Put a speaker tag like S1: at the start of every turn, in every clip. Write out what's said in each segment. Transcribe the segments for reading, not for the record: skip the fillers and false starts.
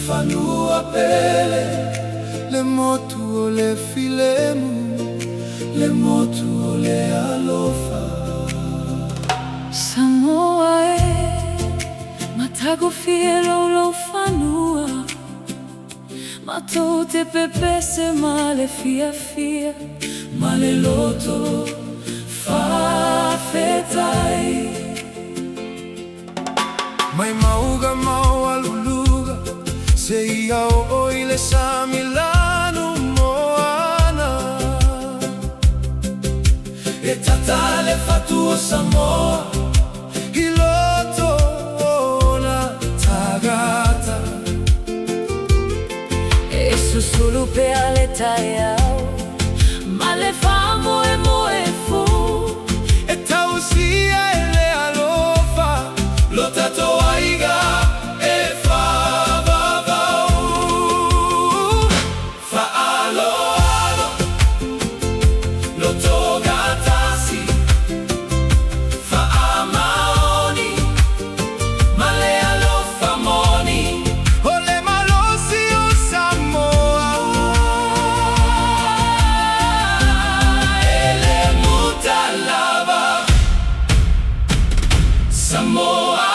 S1: fanua pele, le motu o le filemu, le motu o le alofa.
S2: Samoa matago fielo lo fanua, matou te pepese male fia fia,
S1: male loto fafetai. Mai mauga mau aluluga, se ia o ile sa Milano moana. E tatale fatuo Samoa, iloto ona tagata.
S2: e susulu pe ale taiao, male famo e moe fu.
S1: E tausia ele alofa, lo tato aiga e fa vavau. Fa alo alo, lo toga tasi. Fa amaoni, male alofa moni. Ole malosi o Samoa, ele muta lava. Samoa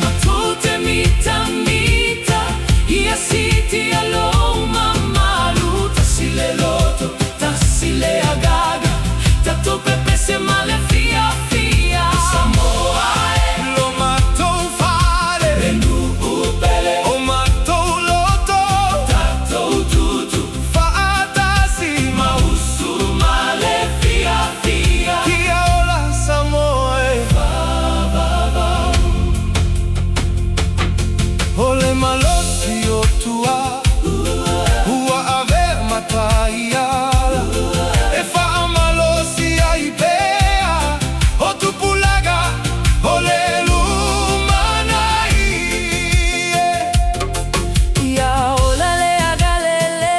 S1: matute mita mita, ia siti alo mamalu. Tasile loto, tasile agaga, tato pepese male fia fia. Samoa lo matou fare, rendu upele, o matou loto, tatou tutu, faatasi, mausu male fia fia. Kia ola Samoa ole malosi o tua, ua ave mataiala. E fa malosi ai pea, o tupulaga, ole lumanai.
S2: Ia ola le agalele,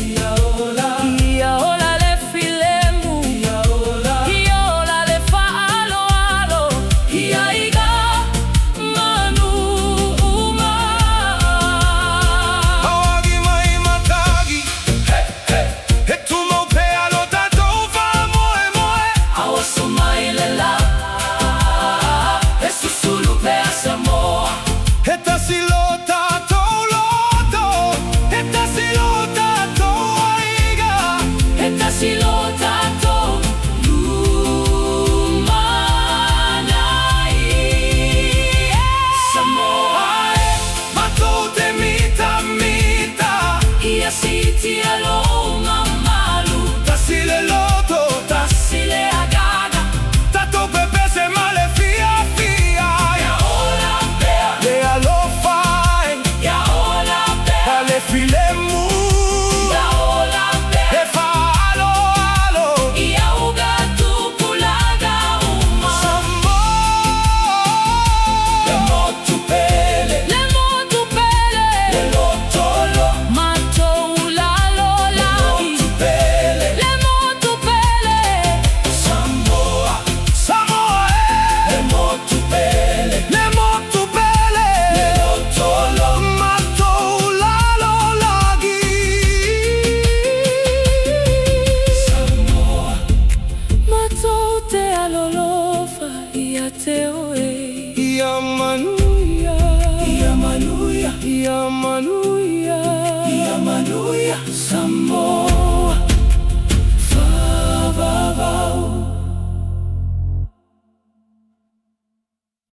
S2: ia ola le filemu, ia ola le faalo alo, ia iga manu uma.
S1: Awagi mai matagi, e tu mau pea lo tatou fa moe moe.
S2: Awaso mai le la, e susulu pe a Samoa.
S1: E tasi lo tatou loto, e tasi lo tatou aiga.
S2: E tasi lo tatou lumanai. Samoa
S1: Matou te mita mita,
S2: ia siti alo mamalu,
S1: tasile loto,
S2: tasile agaga,
S1: tatou pepese male fia fia.
S2: ia ola pea,
S1: Le alofai,
S2: ia ola pea,
S1: ale filemu,
S2: ia ola pea,
S1: e fa alo alo.
S2: ia uga tupulaga uma.
S1: Le motu pele,
S2: Le motu pele,
S1: le lotolo,
S2: matou lalo lagi.
S1: motu pele.
S2: Le motu pele,
S1: Samoa, Samoa, le motu pele, le motu pele. Le lotolo, matou lalo lagi. Samoa,
S2: matou te alolofa, ia te oe.
S1: ia manuia, ia manuia, ia manuia, ia manuia. Samoa.